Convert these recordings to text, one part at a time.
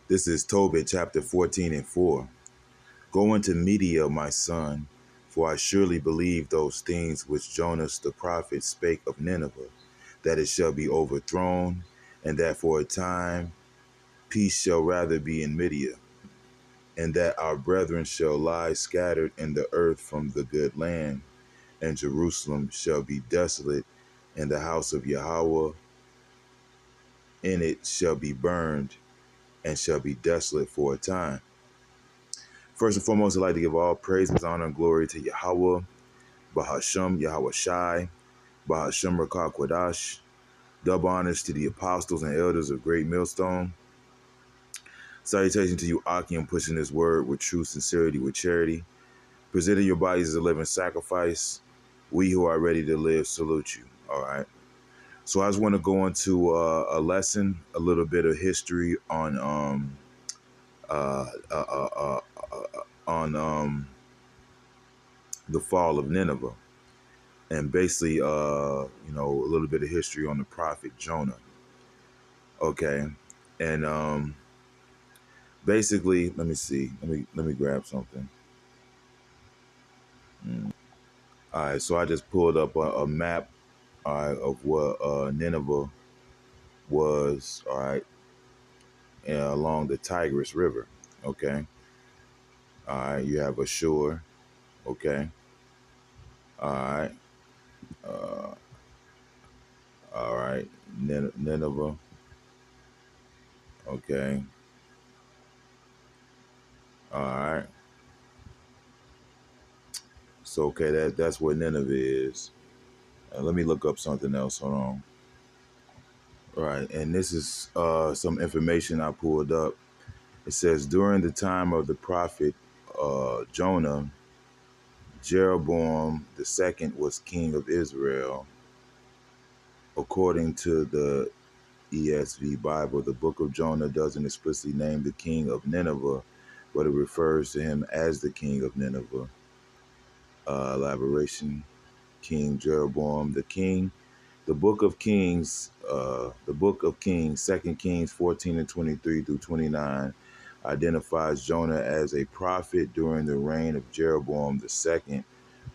This is Tobit chapter 14 and 4. Go into Media, my son, for I surely believe those things which Jonas the prophet spake of Nineveh, that it shall be overthrown, and that for a time peace shall rather be in Media, and that our brethren shall lie scattered in the earth from the good land, and Jerusalem shall be desolate, and the house of Yahweh in it shall be burned, and shall be desolate for a time. First and foremost, I'd like to give all praises, honor, and glory to Yahweh, Bahasham, Yahweh Shai, Bahasham Rakah Kwadash. Double honors to the apostles and elders of Great Millstone. Salutation to you, Akim, pushing this word with true sincerity, with charity. Presenting your bodies as a living sacrifice. We who are ready to live salute you. All right. So I just want to go into a lesson, a little bit of history on uh, uh, uh, uh, the fall of Nineveh, and basically, a little bit of history on the prophet Jonah. Okay, and basically, let me see. Let me grab something. All right, so I just pulled up a map, all right, of what Nineveh was, all right, along the Tigris River. Okay, all right, you have Ashur. Okay, all right, uh, all right, Nineveh. Okay, all right. So okay, that's what Nineveh is. Let me look up something else. Hold on. All right, and this is some information I pulled up. It says during the time of the prophet Jonah, Jeroboam the second was king of Israel. According to the ESV Bible, the book of Jonah doesn't explicitly name the king of Nineveh, but it refers to him as the king of Nineveh. Elaboration: King Jeroboam the king. The book of Kings, 2 Kings 14 and 23 through 29, identifies Jonah as a prophet during the reign of Jeroboam II,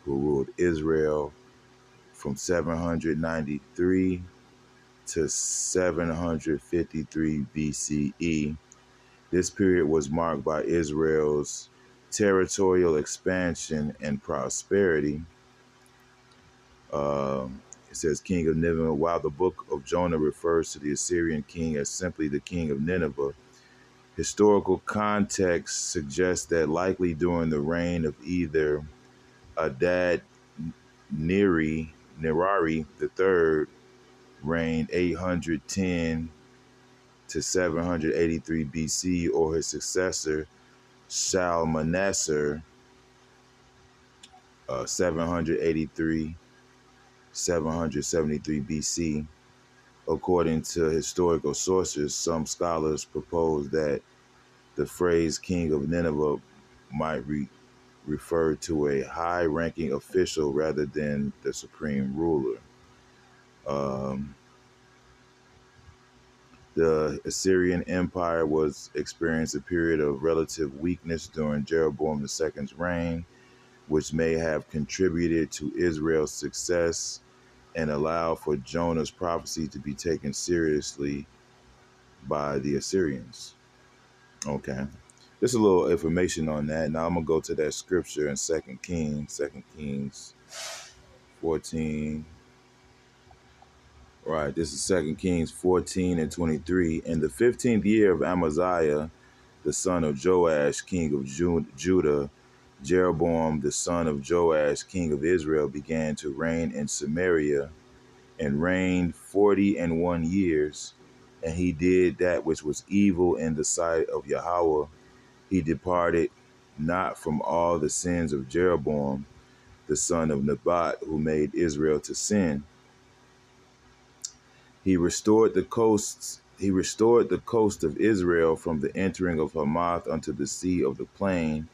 who ruled Israel from 793 to 753 BCE. This period was marked by Israel's territorial expansion and prosperity. It says king of Nineveh. While the book of Jonah refers to the Assyrian king as simply the king of Nineveh, historical context suggests that likely during the reign of either Adad Nirari III, reigned 810 to 783 BC, or his successor Shalmaneser, 783 773 BC. According to historical sources, some scholars propose that the phrase king of Nineveh might refer to a high-ranking official rather than the supreme ruler. Um, the Assyrian Empire was experienced a period of relative weakness during Jeroboam II's reign, which may have contributed to Israel's success and allowed for Jonah's prophecy to be taken seriously by the Assyrians. Okay. Just a little information on that. Now I'm gonna go to that scripture in 2 Kings 14. Right, this is 2 Kings 14 and 23. In the 15th year of Amaziah, the son of Joash, king of Judah, Jeroboam, the son of Joash, king of Israel, began to reign in Samaria, and reigned 40 and 1 years. And he did that which was evil in the sight of Yahweh. He departed not from all the sins of Jeroboam, the son of Nebat, who made Israel to sin. He restored the coast of Israel from the entering of Hamath unto the sea of the plain,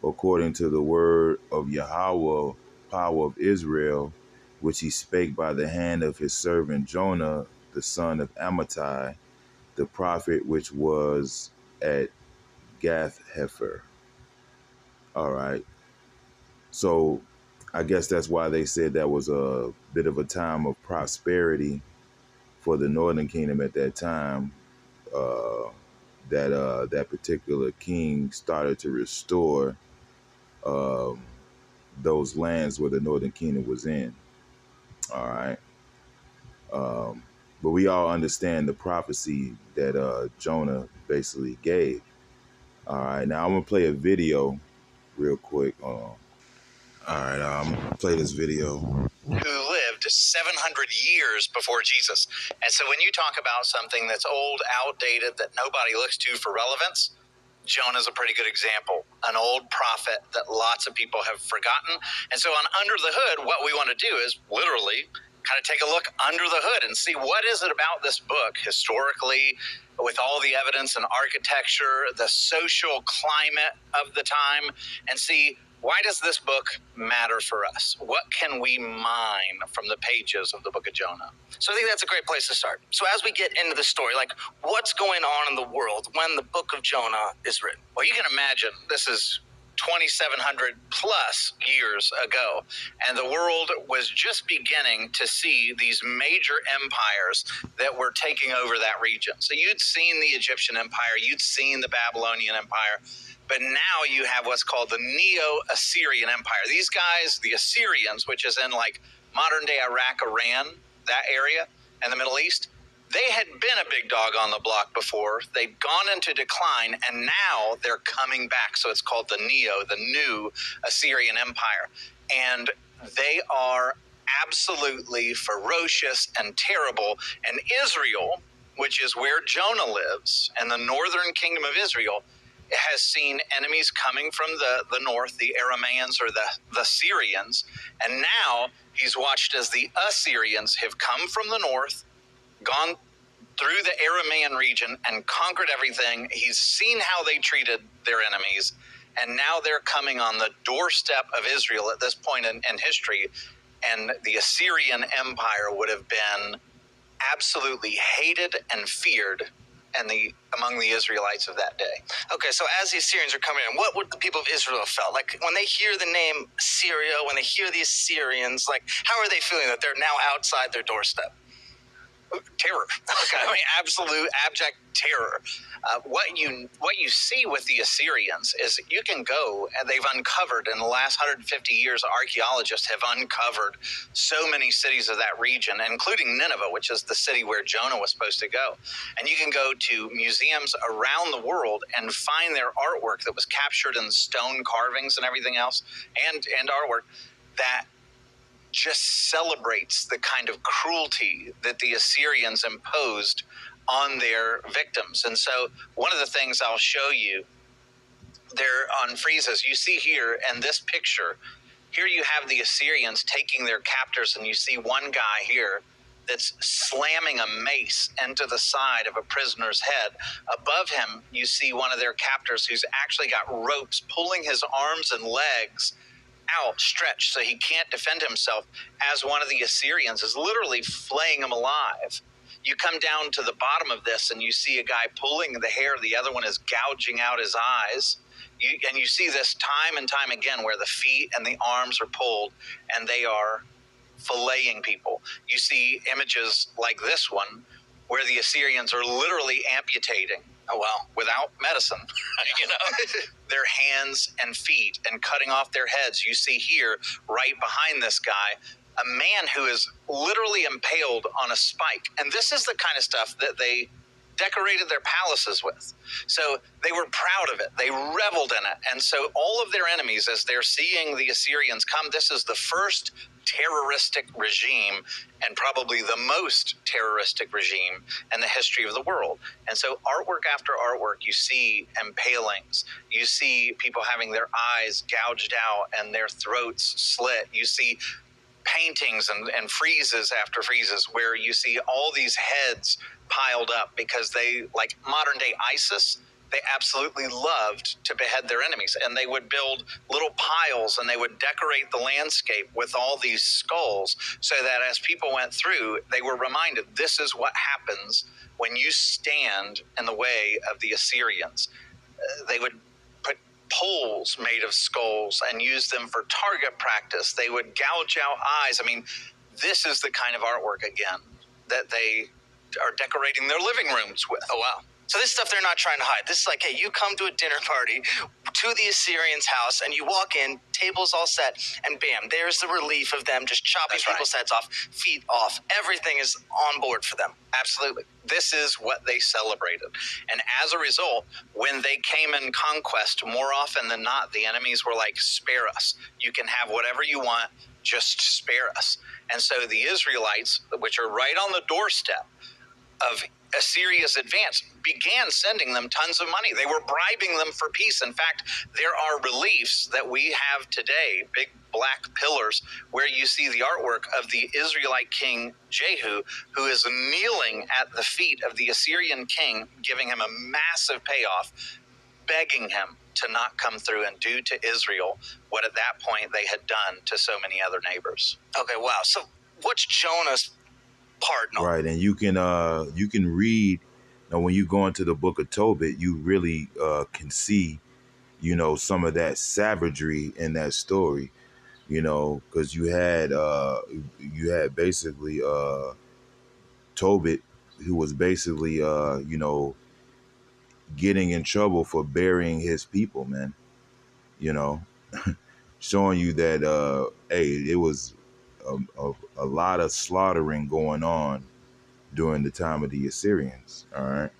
according to the word of Yahweh, power of Israel, which he spake by the hand of his servant Jonah, the son of Amittai, the prophet, which was at Gath Hefer. All right. So I guess that's why they said that was a bit of a time of prosperity for the Northern Kingdom at that time. Uh, that particular king started to restore um, those lands where the Northern Kingdom was in. All right. Um, but we all understand the prophecy that Jonah basically gave. All right. Now I'm gonna play a video real quick. All right. Play this video. Who lived 700 years before Jesus. And so when you talk about something that's old, outdated, that nobody looks to for relevance, Jonah's a pretty good example, an old prophet that lots of people have forgotten. And so on Under the Hood, what we want to do is literally kind of take a look under the hood and see what is it about this book historically, with all the evidence and architecture, the social climate of the time, and see, why does this book matter for us? What can we mine from the pages of the book of Jonah? So I think that's a great place to start. So as we get into the story, like, what's going on in the world when the book of Jonah is written? Well, you can imagine this is 2,700 plus years ago, and the world was just beginning to see these major empires that were taking over that region. So you'd seen the Egyptian Empire, you'd seen the Babylonian Empire, but now you have what's called the Neo-Assyrian Empire. These guys, the Assyrians, which is in like modern-day Iraq, Iran, that area, and the Middle East, they had been a big dog on the block before. They'd gone into decline, and now they're coming back. So it's called the new Assyrian Empire. And they are absolutely ferocious and terrible. And Israel, which is where Jonah lives, and the northern kingdom of Israel, has seen enemies coming from the north, the Aramaeans or the Syrians. And now he's watched as the Assyrians have come from the north, gone through the Aramaean region and conquered everything. He's seen how they treated their enemies, and now they're coming on the doorstep of Israel at this point in history, and the Assyrian Empire would have been absolutely hated and feared among the Israelites of that day. Okay, so as the Assyrians are coming in, what would the people of Israel have felt? Like, when they hear the name Syria, when they hear the Assyrians, like, how are they feeling that they're now outside their doorstep? Terror. Okay. I mean, absolute abject terror. What you see with the Assyrians is you can go, and they've uncovered in the last 150 years, archaeologists have uncovered so many cities of that region, including Nineveh, which is the city where Jonah was supposed to go. And you can go to museums around the world and find their artwork that was captured in stone carvings and everything else, and artwork that just celebrates the kind of cruelty that the Assyrians imposed on their victims. And so one of the things I'll show you there on friezes, you see here in this picture, here you have the Assyrians taking their captors, and you see one guy here that's slamming a mace into the side of a prisoner's head. Above him, you see one of their captors who's actually got ropes pulling his arms and legs outstretched so he can't defend himself, as one of the Assyrians is literally flaying him alive. You come down to the bottom of this and you see a guy pulling the hair, the other one is gouging out his eyes. And you see this time and time again where the feet and the arms are pulled and they are filleting people. You see images like this one where the Assyrians are literally amputating, without medicine, their hands and feet and cutting off their heads. You see here, right behind this guy, a man who is literally impaled on a spike. And this is the kind of stuff that they decorated their palaces with. So they were proud of it. They reveled in it. And so all of their enemies, as they're seeing the Assyrians come, this is the first terroristic regime, and probably the most terroristic regime in the history of the world. And so artwork after artwork, you see impalings, you see people having their eyes gouged out and their throats slit, you see paintings and friezes after friezes where you see all these heads piled up because they, like modern day ISIS, They absolutely loved to behead their enemies, and they would build little piles and they would decorate the landscape with all these skulls so that as people went through, they were reminded this is what happens when you stand in the way of the Assyrians. They would put poles made of skulls and use them for target practice. They would gouge out eyes. I mean, this is the kind of artwork, again, that they are decorating their living rooms with. Oh, wow. So this stuff they're not trying to hide. This is like, hey, you come to a dinner party to the Assyrians' house and you walk in, tables all set, and bam, there's the relief of them just chopping people's heads off, feet off. Everything is on board for them. Absolutely. This is what they celebrated. And as a result, when they came in conquest, more often than not, the enemies were like, spare us. You can have whatever you want, just spare us. And so the Israelites, which are right on the doorstep of Assyria's advance, began sending them tons of money. They were bribing them for peace. In fact, there are reliefs that we have today, big black pillars, where you see the artwork of the Israelite king Jehu, who is kneeling at the feet of the Assyrian king, giving him a massive payoff, begging him to not come through and do to Israel what at that point they had done to so many other neighbors. Okay, wow. So what's Jonah's part? No. Right, and you can read. Now, when you go into the book of Tobit, you really can see, some of that savagery in that story. Because you had basically Tobit, who was basically getting in trouble for burying his people, man. You know, showing you that hey, it was a lot of slaughtering going on during the time of the Assyrians. All right.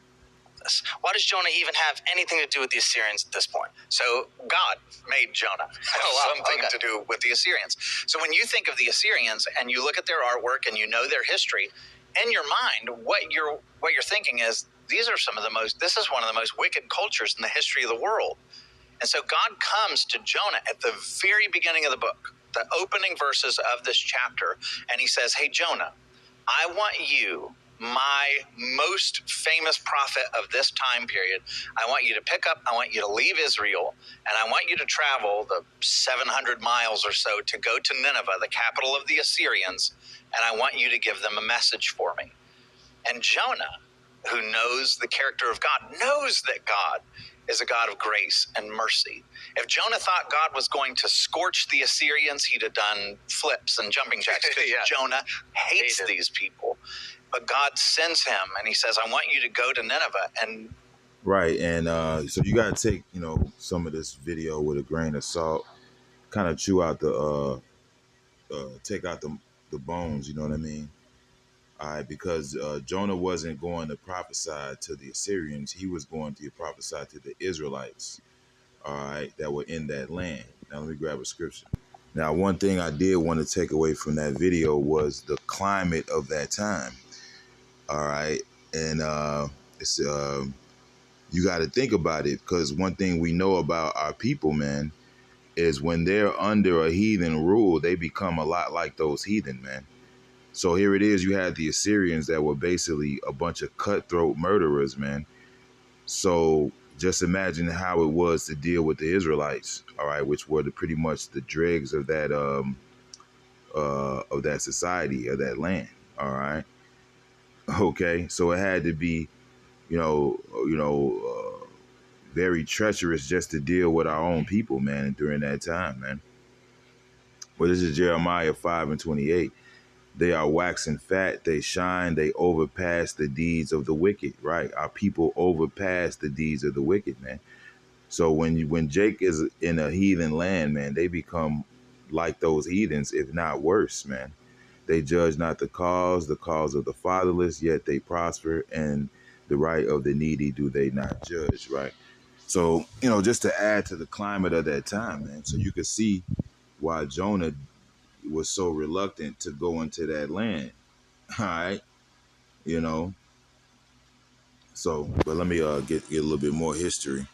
Why does Jonah even have anything to do with the Assyrians at this point? So God made Jonah have something to do with the Assyrians. So when you think of the Assyrians and you look at their artwork and you know their history, in your mind, what you're thinking is this is one of the most wicked cultures in the history of the world. And so God comes to Jonah at the very beginning of the book, the opening verses of this chapter, and he says, hey, Jonah, I want you, my most famous prophet of this time period, I want you to pick up, I want you to leave Israel, and I want you to travel the 700 miles or so to go to Nineveh, the capital of the Assyrians, and I want you to give them a message for me. And Jonah, who knows the character of God, knows that God is a God of grace and mercy. If Jonah thought God was going to scorch the Assyrians, he'd have done flips and jumping jacks, because Jonah hates these people. But God sends him and he says, I want you to go to Nineveh. And right, and so you got to take some of this video with a grain of salt, kind of chew out take out the bones, you know what I mean? All right, because Jonah wasn't going to prophesy to the Assyrians, he was going to prophesy to the Israelites, all right, that were in that land. Now let me grab a scripture. Now, one thing I did want to take away from that video was the climate of that time. All right, and it's you got to think about it, because one thing we know about our people, man, is when they're under a heathen rule, they become a lot like those heathen, man. So here it is, you had the Assyrians that were basically a bunch of cutthroat murderers, man. So just imagine how it was to deal with the Israelites, all right, which were pretty much the dregs of that society, of that land, all right. Okay, so it had to be, very treacherous just to deal with our own people, man, during that time, man. Well, this is Jeremiah 5:28. They are waxing fat, they shine, they overpass the deeds of the wicked, right? Our people overpass the deeds of the wicked, man. So when Jake is in a heathen land, man, they become like those heathens, if not worse, man. They judge not the cause of the fatherless, yet they prosper, and the right of the needy do they not judge, right? So, just to add to the climate of that time, man, so you could see why Jonah was so reluctant to go into that land. All right. You know. So, but let me get a little bit more history.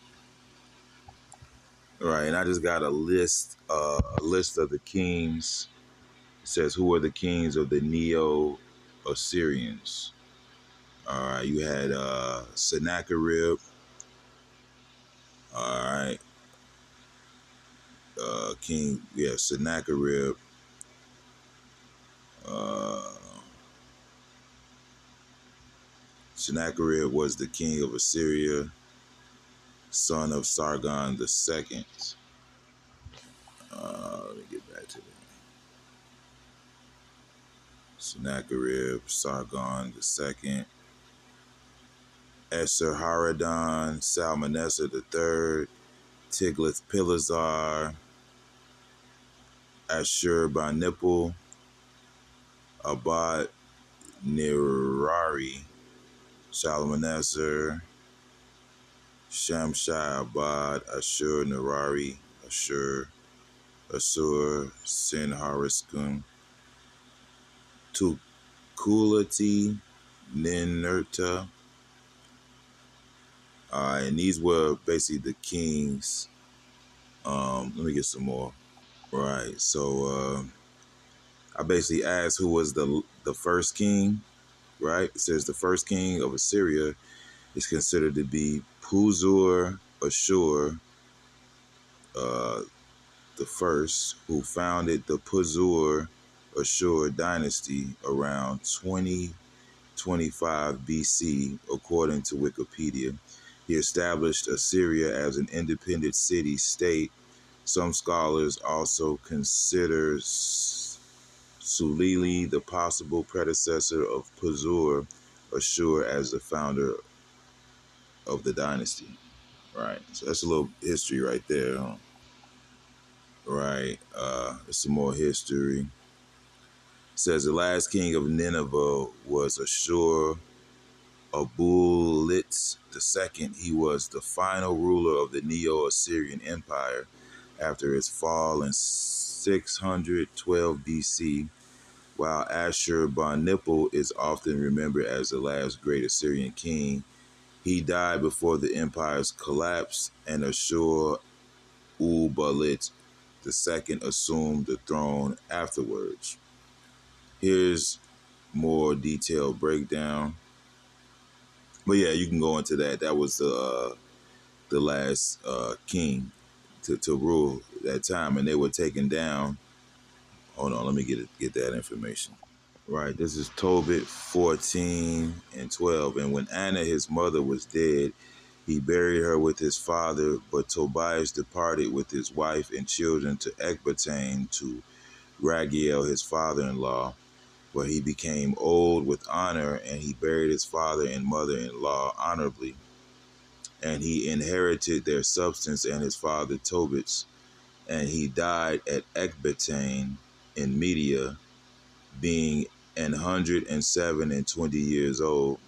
All right, and I just got a list of the kings. It says who are the kings of the Neo-Assyrians. All right, you had Sennacherib, All right. King, yeah, Sennacherib. Uh, Sennacherib was the king of Assyria, son of Sargon the second. Let me get back to that. Sennacherib, Sargon the second, Esarhaddon, Salmanassar the third, Tiglath-Pileser, Ashurbanipal, Abad Nirari, Shalmaneser, Shamshai Abad, Ashur Nirari, Asur, Sinhariskun, Tukulati, Ninurta. And these were basically the kings. Let me get some more. Right. So I basically asked who was the first king. Right. It says the first king of Assyria is considered to be Puzur Ashur, uh, the first, who founded the Puzur Ashur dynasty around 2025 BC, according to Wikipedia. He established Assyria as an independent city-state. Some scholars also consider Sulili the possible predecessor of Puzur Ashur as the founder of the dynasty. Right. So that's a little history right there. Huh? Right. Some more history. It says the last king of Nineveh was Ashur Abulitz II. He was the final ruler of the Neo-Assyrian Empire after its fall in 612 BC, while Ashurbanipal is often remembered as the last great Assyrian king. He died before the empire's collapse, and Ashur-uballit II assumed the throne afterwards. Here's more detailed breakdown. But yeah, you can go into that. That was the last king to rule that time, and they were taken down. Hold on, let me get that information. Right, this is Tobit 14 and 12. And when Anna, his mother, was dead, he buried her with his father, but Tobias departed with his wife and children to Ecbatane to Ragiel, his father-in-law, where he became old with honor, and he buried his father and mother-in-law honorably. And he inherited their substance and his father Tobit's, and he died at Ecbatane in Media, being 107 and 20 years old.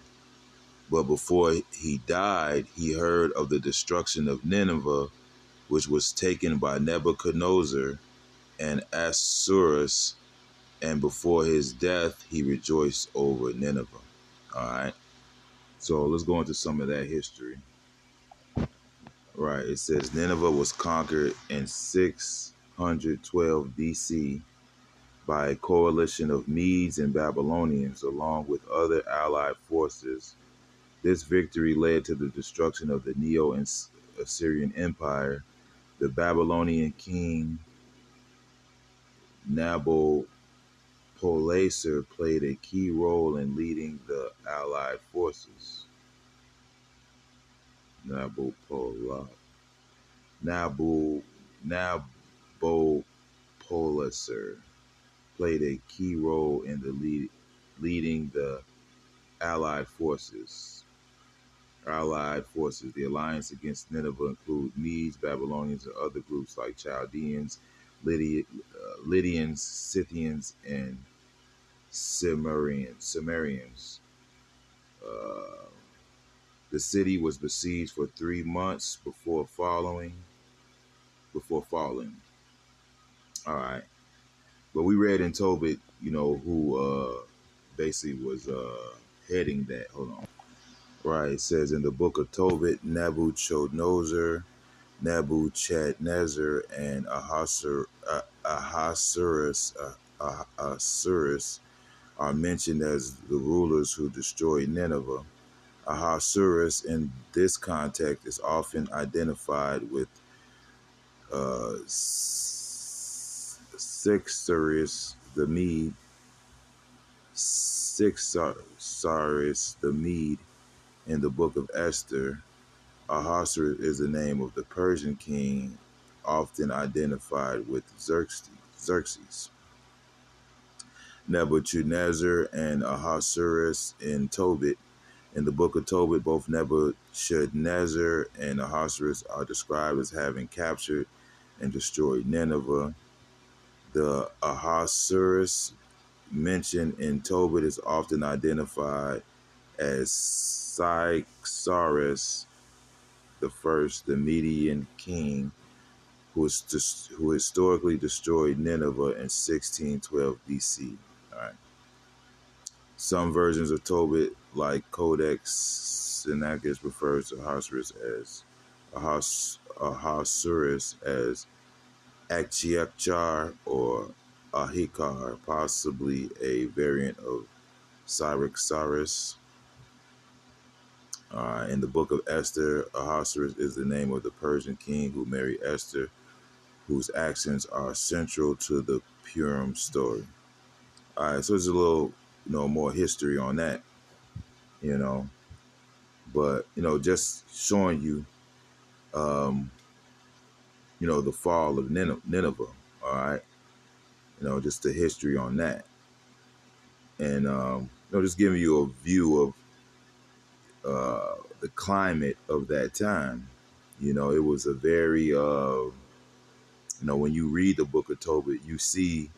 But before he died, he heard of the destruction of Nineveh, which was taken by Nebuchadnezzar and Assuerus, and before his death, he rejoiced over Nineveh. All right. So let's go into some of that history. Right. It says Nineveh was conquered in 612 BC by a coalition of Medes and Babylonians, along with other allied forces. This victory led to the destruction of the Neo-Assyrian Empire. The Babylonian king Nabopolassar played a key role in leading the allied forces. Nabopolassar played a key role in leading the Allied forces. The alliance against Nineveh include Medes, Babylonians, and other groups like Chaldeans, Lydians, Scythians, and Cimmerians. Uh, the city was besieged for 3 months before falling. All right, but we read in Tobit, who basically was heading that. Hold on. Right, it says in the book of Tobit, Nebuchadnezzar, and Ahasuerus are mentioned as the rulers who destroyed Nineveh. Ahasuerus in this context is often identified with Sixerus the Mede, Sixarus the Mede in the book of Esther. Ahasuerus is the name of the Persian king, often identified with Xerxes. Nebuchadnezzar and Ahasuerus in Tobit. In the book of Tobit, both Nebuchadnezzar and Ahasuerus are described as having captured and destroyed Nineveh. The Ahasuerus mentioned in Tobit is often identified as Cyrus the First, the Median king, who historically destroyed Nineveh in 1612 BC. All right. Some versions of Tobit, like Codex Sinaiticus, refers to Ahasuerus as Akchiakchar or Ahikar, possibly a variant of Cyrixaris. In the book of Esther, Ahasuerus is the name of the Persian king who married Esther, whose actions are central to the Purim story. All right, so there's a little, more history on that, but just showing you, the fall of Nineveh. All right, just the history on that, and just giving you a view of the climate of that time. It was a very, when you read the book of Tobit, you see,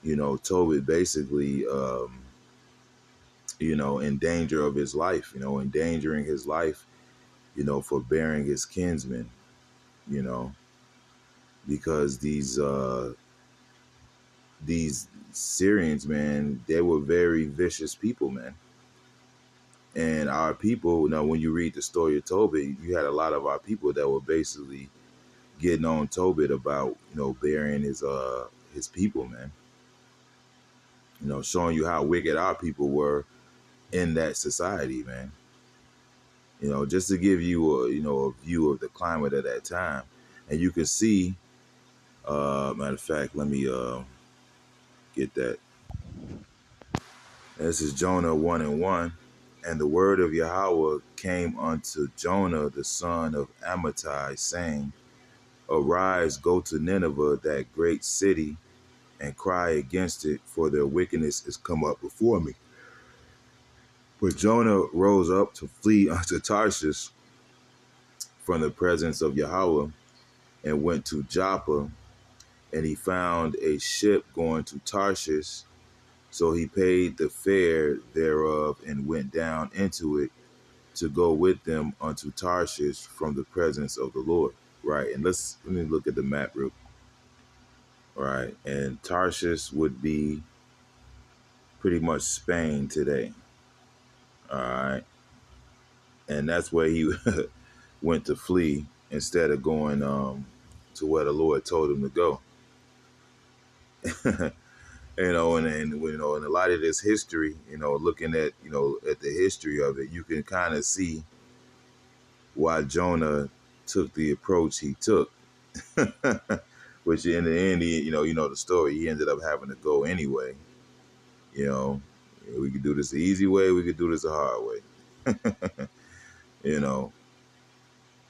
Tobit basically, in danger of his life, endangering his life, for bearing his kinsmen, you know, because these Syrians, man, they were very vicious people, man. And our people, when you read the story of Tobit, you had a lot of our people that were basically getting on Tobit about, burying his people, man. Showing you how wicked our people were in that society, man. Just to give you a view of the climate at that time. And you can see, matter of fact, let me get that. This is Jonah 1:1. And the word of Yahweh came unto Jonah, the son of Amittai, saying, Arise, go to Nineveh, that great city, and cry against it, for their wickedness is come up before me. But Jonah rose up to flee unto Tarshish from the presence of Yahweh, and went to Joppa, and he found a ship going to Tarshish. So he paid the fare thereof, and went down into it to go with them unto Tarshish from the presence of the Lord. Right, and let me look at the map real quick. Right, and Tarshish would be pretty much Spain today. All right, and that's where he went to flee instead of going to where the Lord told him to go. And in a lot of this history, looking at at the history of it, you can kind of see why Jonah took the approach he took. Which in the end, the story. He ended up having to go anyway. We could do this the easy way. We could do this the hard way.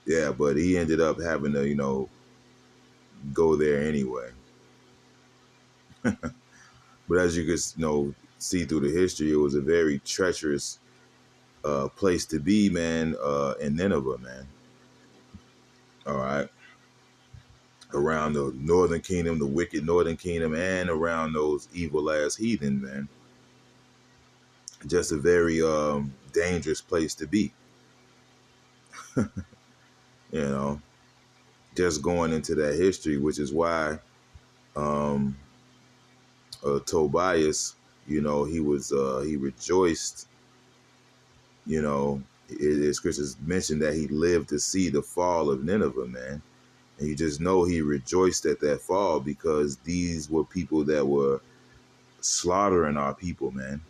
Yeah, but he ended up having to, go there anyway. But as you can, see through the history, it was a very treacherous place to be, man, in Nineveh, man. All right. Around the northern kingdom, the wicked northern kingdom, and around those evil ass heathen, man. Just a very dangerous place to be. Just going into that history, which is why Tobias, he rejoiced, scriptures mentioned that he lived to see the fall of Nineveh, man. And you just know he rejoiced at that fall, because these were people that were slaughtering our people, man.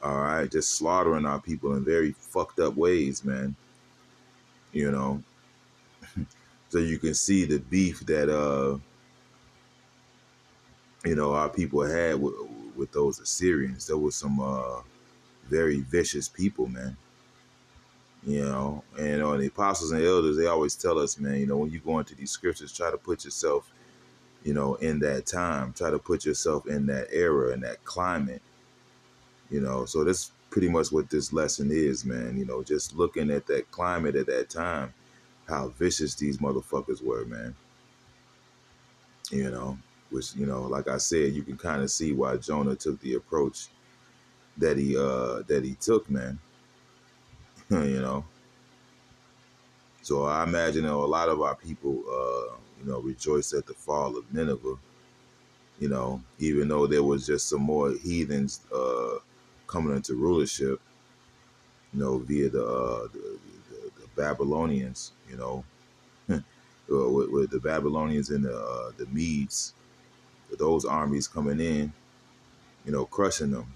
All right, just slaughtering our people in very fucked up ways, man. You know, so you can see the beef that our people had with those Assyrians. There was some very vicious people, man. And the apostles and elders, they always tell us, man, when you go into these scriptures, try to put yourself, in that time, try to put yourself in that era, in that climate, So that's pretty much what this lesson is, man. Just looking at that climate at that time, how vicious these motherfuckers were, man. Which, like I said, you can kind of see why Jonah took the approach that he took, man. you know. So I imagine a lot of our people, rejoiced at the fall of Nineveh. Even though there was just some more heathens coming into rulership, via the Babylonians, with the Babylonians and the Medes, with those armies coming in, crushing them.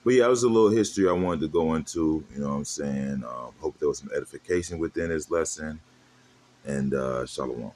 But yeah, it was a little history I wanted to go into, you know what I'm saying? Hope there was some edification within this lesson, and shalom.